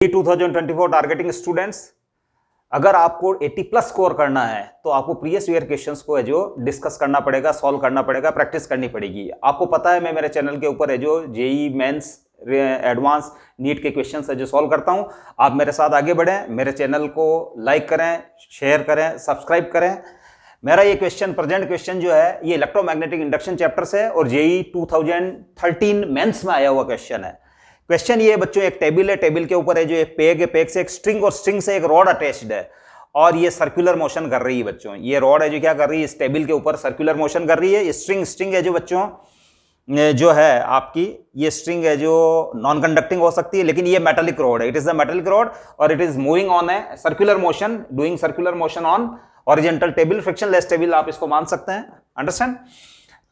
2024 targeting students, अगर आपको 80 plus score करना है तो आपको प्रीवियस ईयर क्वेश्चंस को है जो डिस्कस करना पड़ेगा, सॉल्व करना पड़ेगा, प्रैक्टिस करनी पड़ेगी। आपको पता है मैं मेरे चैनल के ऊपर है जो जेई मेंस एडवांस नीट के क्वेश्चंस है जो सॉल्व करता हूं। आप मेरे साथ आगे बढ़ें, मेरे चैनल को लाइक करें, शेयर करें, सब्सक्राइब करें। मेरा ये प्रेजेंट क्वेश्चन जो है ये इलेक्ट्रोमैग्नेटिक इंडक्शन चैप्टर से है और जेई 2013 मेंस में आया हुआ क्वेश्चन है। क्वेश्चन ये बच्चों, एक टेबल है, टेबल के ऊपर है जो एक पेग है, पेग से एक स्ट्रिंग और स्ट्रिंग से एक रॉड अटैच्ड है और ये सर्कुलर मोशन कर रही है बच्चों। ये रॉड है जो क्या कर रही है, इस टेबल के ऊपर सर्कुलर मोशन कर रही है। ये स्ट्रिंग है जो बच्चों जो है आपकी, ये स्ट्रिंग है जो नॉन कंडक्टिंग हो सकती है, लेकिन ये मेटालिक रॉड है, it is the metallic rod और it is moving on a circular motion, doing circular motion on horizontal table, frictionless table आप इसको मान सकते हैं। अंडरस्टैंड?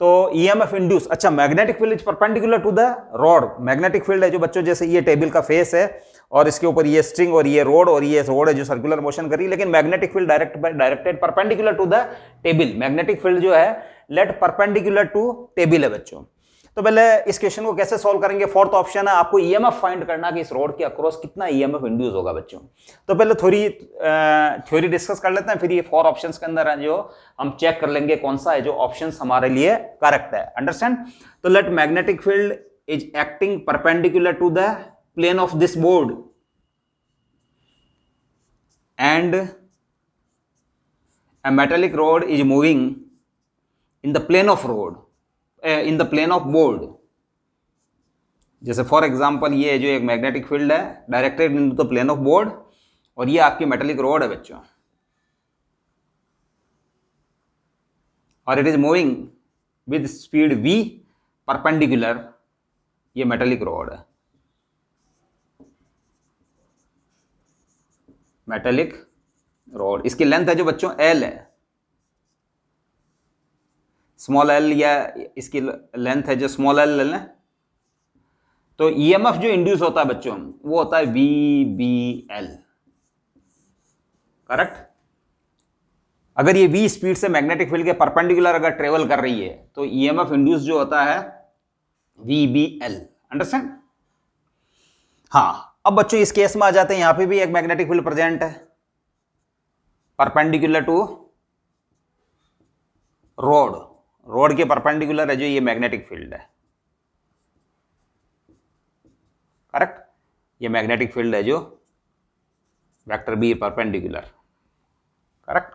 तो ईएमएफ इंड्यूस, अच्छा magnetic field is perpendicular to the rod. Magnetic field है जो बच्चों, जैसे ये टेबल का फेस है और इसके ऊपर ये स्ट्रिंग और ये रोड है जो सर्कुलर मोशन कर रही है, लेकिन magnetic field directed perpendicular to the table. Magnetic field जो है लेट परपेंडिकुलर टू टेबल है बच्चों। तो पहले इस क्वेश्चन को कैसे सॉल्व करेंगे? फोर्थ ऑप्शन है, आपको ईएमएफ फाइंड करना कि इस रोड के अक्रॉस कितना ईएमएफ इंड्यूस होगा बच्चों। तो पहले थ्योरी डिस्कस कर लेते हैं, फिर ये 4 ऑप्शंस के अंदर है जो हम चेक कर लेंगे कौन सा है जो ऑप्शंस हमारे लिए करेक्ट है। अंडरस्टैंड? तो let magnetic field is acting perpendicular to the plane of this board and a metallic rod is moving in the plane of board। जैसे फॉर एग्जांपल ये जो एक मैग्नेटिक फील्ड है directed into the plane of board और ये आपकी metallic rod है बच्चों और it is moving with speed v perpendicular, ये मेटालिक रॉड है, मेटालिक रॉड। इसकी लेंथ है जो बच्चों l है, स्मॉल l, या इसकी लेंथ है जो स्मॉल l है। तो ईएमएफ जो इंड्यूस होता है बच्चों वो होता है VBL। करेक्ट? अगर ये v स्पीड से मैग्नेटिक फील्ड के परपेंडिकुलर अगर ट्रेवल कर रही है तो ईएमएफ इंड्यूस जो होता है VBL। अंडरस्टैंड? हाँ, अब बच्चों इस केस में आ जाते हैं, यहां पे भी एक मैग्नेटिक फील्ड प्रेजेंट है परपेंडिकुलर टू रोड के परपेंडिकुलर है जो ये मैग्नेटिक फील्ड है। करेक्ट? ये मैग्नेटिक फील्ड है जो वेक्टर बी परपेंडिकुलर। करेक्ट?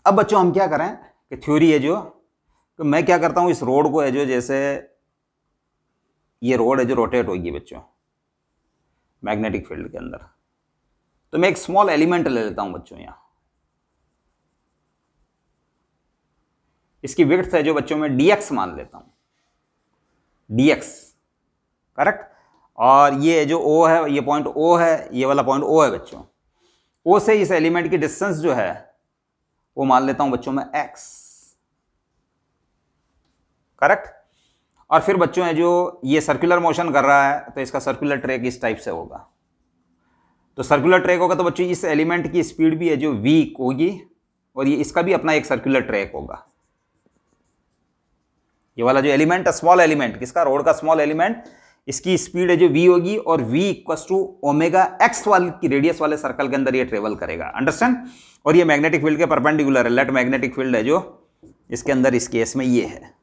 अब बच्चों हम क्या करें कि थ्योरी है जो, तो मैं क्या करता हूं, इस रोड को है जो, जैसे ये रोड है जो रोटेट होगी बच्चों मैग्नेटिक फील्ड के अंदर, तो मैं एक स्मॉल एलिमेंट ले लेता हूं बच्चों। यहां इसकी विड्थ है जो बच्चों में dx मान लेता हूं, dx। करेक्ट? और ये जो O है, ये पॉइंट O है, ये वाला पॉइंट O है बच्चों। O से इस एलिमेंट की डिस्टेंस जो है वो मान लेता हूं बच्चों में x। करेक्ट? और फिर बच्चों है जो ये सर्कुलर मोशन कर रहा है तो इसका सर्कुलर ट्रैक इस टाइप से होगा। तो सर्कुलर ट्रैक होगा तो बच्चों इस एलिमेंट की स्पीड भी है जो v होगी और ये इसका भी अपना एक सर्कुलर ट्रैक होगा। ये वाला जो एलिमेंट है, स्मॉल एलिमेंट, किसका? रोड का स्मॉल एलिमेंट, इसकी स्पीड है जो v होगी और v equals to omega x वाली की रेडियस वाले सर्कल के अंदर ये ट्रेवल करेगा। अंडरस्टैंड? और ये मैग्नेटिक फील्ड के परपेंडिकुलर है, लेट मैग्नेटिक फील्ड है जो इसके अंदर इस केस में ये है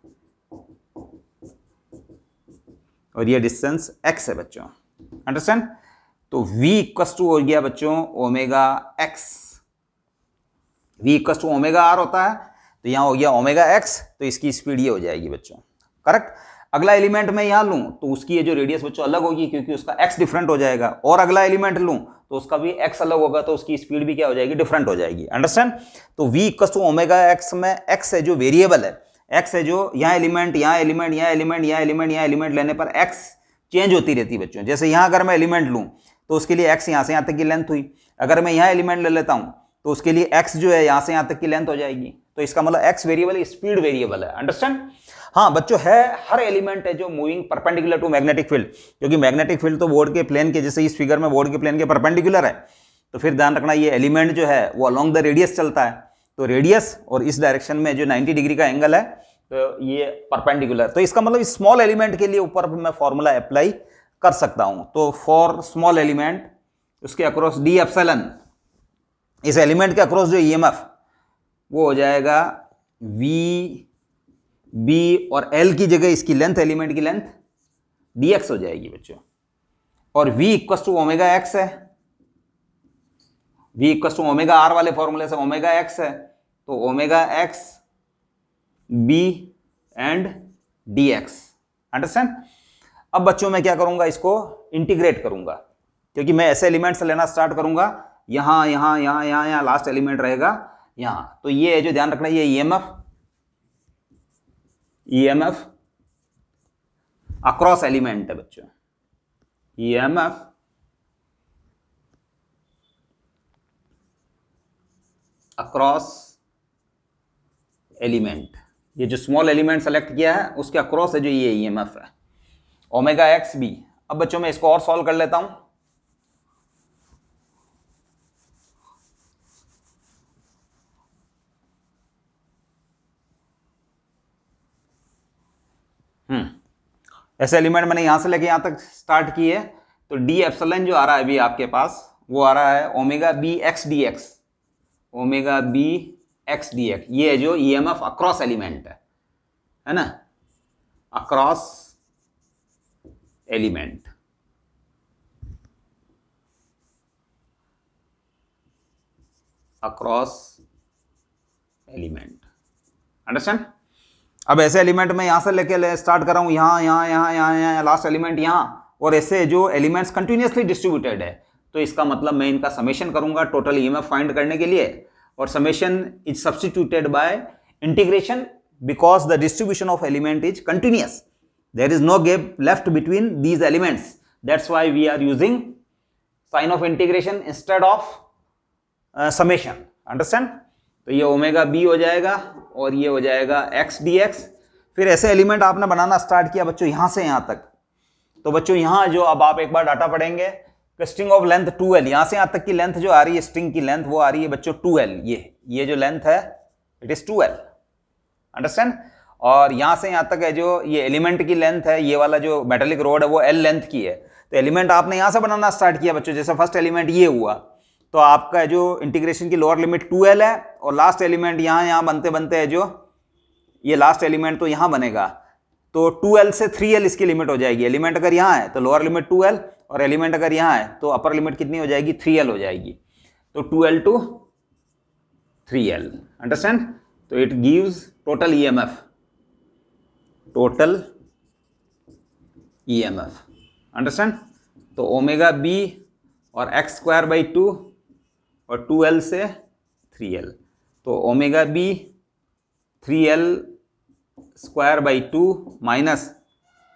और ये डिस्टेंस x है बच्चों। अंडरस्टैंड? तो v इक्वल्स टू हो गया बच्चों omega x, v equals to omega r होता है, तो यहां हो गया ओमेगा x, तो इसकी स्पीड ये हो जाएगी बच्चों। करेक्ट? अगला एलिमेंट मैं यहां लूं तो उसकी ये जो रेडियस बच्चों अलग होगी क्योंकि उसका x डिफरेंट हो जाएगा, और अगला एलिमेंट लूं तो उसका भी x अलग होगा तो उसकी स्पीड भी क्या हो जाएगी? डिफरेंट हो जाएगी। अंडरस्टैंड? तो v equals to omega x में x है जो वेरिएबल है, x है जो यहाँ एलिमेंट लेने पर x चेंज होती रहती है बच्चों। जैसे यहां अगर मैं एलिमेंट लूं तो उसके लिए x यहां से यहां तक की लेंथ हुई, अगर मैं यहां एलिमेंट ले लेता हूं तो उसके लिए x जो है यहां से यहां तक की लेंथ हो जाएगी। तो इसका मतलब x वेरिएबल है, स्पीड वेरिएबल है। अंडरस्टैंड? हाँ बच्चों, है हर एलिमेंट है जो moving perpendicular to magnetic field, क्योंकि मैग्नेटिक फील्ड तो बोर्ड के प्लेन के, जैसे इस फिगर में बोर्ड के प्लेन के परपेंडिकुलर है, तो फिर ध्यान रखना ये एलिमेंट जो है वो अलोंग द रेडियस चलता है, तो रेडियस और इस डायरेक्शन में जो 90 डिग्री का एंगल है तो ये परपेंडिकुलर। तो इसका मतलब स्मॉल एलिमेंट के लिए ऊपर मैं फॉर्मूला अप्लाई कर सकता हूं। तो फॉर स्मॉल एलिमेंट उसके अक्रॉस डी एप्सिलॉन, इस एलिमेंट के अक्रॉस जो ईएमएफ वो हो जाएगा वी बी, और एल की जगह इसकी लेंथ, एलिमेंट की लेंथ डी एक्स हो जाएगी बच्चों। और v equal to omega X है, v equal to omega R वाले फॉर्मूले से ओमेगा एक्स है, तो omega X B and D X. Understand. अब बच्चों मैं क्या करूंगा, इसको इंटीग्रेट करूंगा, क्योंकि मैं ऐसे एलिमेंट से लेना स्टार्ट करूंगा, यहां यहां यहां यहां यहां लास्ट एलिमेंट रहेगा यहां। तो ये है जो ध्यान रखना, ये ईएमएफ अक्रॉस एलिमेंट है बच्चों, ईएमएफ अक्रॉस एलिमेंट। ये जो स्मॉल एलिमेंट सेलेक्ट किया है उसके अक्रॉस है जो ये ईएमएफ है, ओमेगा एक्स बी। अब बच्चों मैं इसको और सॉल्व कर लेता हूं। ऐसे एलिमेंट मैंने यहां से लेके यहां तक स्टार्ट किए, तो डी एप्सिलॉन जो आ रहा है अभी आपके पास वो आ रहा है omega B X D X, omega B X D X. ये है जो ईएमएफ अक्रॉस एलिमेंट है ना, across element. Across element, understand. अब ऐसे एलिमेंट में यहां से लेके स्टार्ट कर रहा हूं, यहां यहां यहां यहां यहां लास्ट एलिमेंट यहां, और ऐसे जो एलिमेंट्स कंटिन्यूअसली डिस्ट्रीब्यूटेड है, तो इसका मतलब मैं इनका समेशन करूंगा टोटल ईएमएफ फाइंड करने के लिए, और summation is substituted by integration because the distribution of element is continuous, there is no gap left between these elements, that's why we are using sign of integration instead of summation. Understand. तो ये omega B हो जाएगा और ये हो जाएगा x D x. फिर ऐसे एलिमेंट आपने बनाना स्टार्ट किया बच्चों यहां से यहां तक, तो बच्चों यहां जो अब आप एक बार डाटा पढ़ेंगे कि स्ट्रिंग ऑफ लेंथ 2l, यहां से यहां तक की लेंथ जो आ रही है स्ट्रिंग की लेंथ वो आ रही है बच्चों 2l, ये जो लेंथ है इट इज 2l। अंडरस्टैंड। और यहां से यहां तक है जो ये एलिमेंट की लेंथ है, ये वाला जो मेटेलिक रोड है वो l लेंथ की है। तो एलिमेंट आपने यहां से बनाना स्टार्ट किया बच्चों, जैसे फर्स्ट एलिमेंट ये हुआ, तो आपका जो इंटीग्रेशन की लोअर लिमिट 2l है, और लास्ट एलिमेंट यहां बनते बनते है जो ये लास्ट एलिमेंट तो यहां बनेगा, तो 2l से 3l इसकी लिमिट हो जाएगी। एलिमेंट अगर यहां है तो लोअर लिमिट 2l, और एलिमेंट अगर यहां है तो अपर लिमिट कितनी हो जाएगी, 3l हो जाएगी। तो 2l टू 3l। अंडरस्टैंड। तो it gives total EMF, total EMF. Understand. तो ओमेगा बी और एक्स स्क्वायर बाई 2 और 2l से 3l, तो omega B 3l square by 2 minus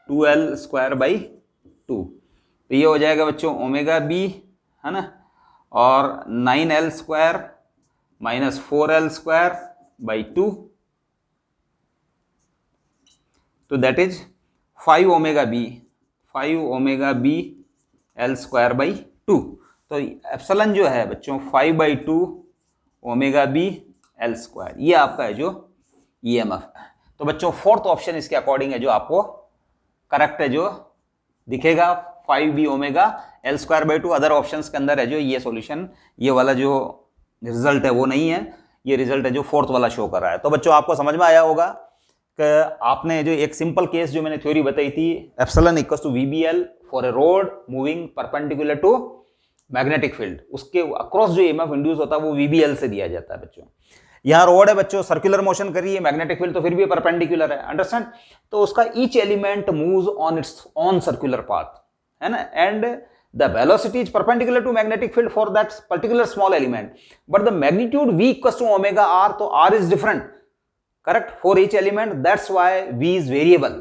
2l square by 2, तो ये हो जाएगा बच्चों ओमेगा बी, है ना, और 9l square minus 4l square by 2, तो that is 5 omega B L square by 2। तो एप्सिलॉन जो है बच्चों 5/2 ओमेगा बी एल स्क्वायर, ये आपका है जो ईएमएफ है। तो बच्चों फोर्थ ऑप्शन इसके अकॉर्डिंग है जो आपको करेक्ट है, जो दिखेगा 5b omega L square by 2। Other options के अंदर है जो ये सॉल्यूशन, ये वाला जो रिजल्ट है वो नहीं है, ये रिजल्ट है जो फोर्थ वाला शो कर रहा है। तो बच्चों आपको समझ में आया होगा कि आपने जो एक सिंपल केस जो मैंने थ्योरी बताई थी, epsilon equals to VBL for a rod moving perpendicular to magnetic field, उसके अक्रॉस जो ईएमएफ इंड्यूस होता है वो वीबीएल से दिया जाता है बच्चों। यहां रोड है बच्चों, सर्कुलर मोशन कर रही है, मैग्नेटिक फील्ड तो फिर भी परपेंडिकुलर है। अंडरस्टैंड। तो उसका each element moves on it's on circular path, है ना, and the velocity is perpendicular to magnetic field for that particular small element, but the magnitude v equals to omega r, so r is different, correct, for each element. That's why v is variable,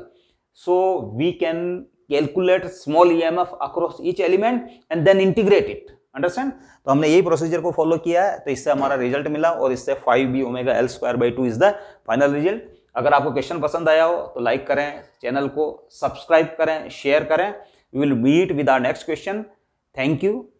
so we can calculate small EMF across each element and then integrate it. Understand? तो हमने यही procedure को follow किया है, तो इससे हमारा result मिला, और इससे 5b omega L square by 2 is the final result. अगर आपको क्वेश्चन पसंद आया हो तो लाइक करें, चैनल को सब्सक्राइब करें, शेयर करें। We will meet with our next question. Thank you.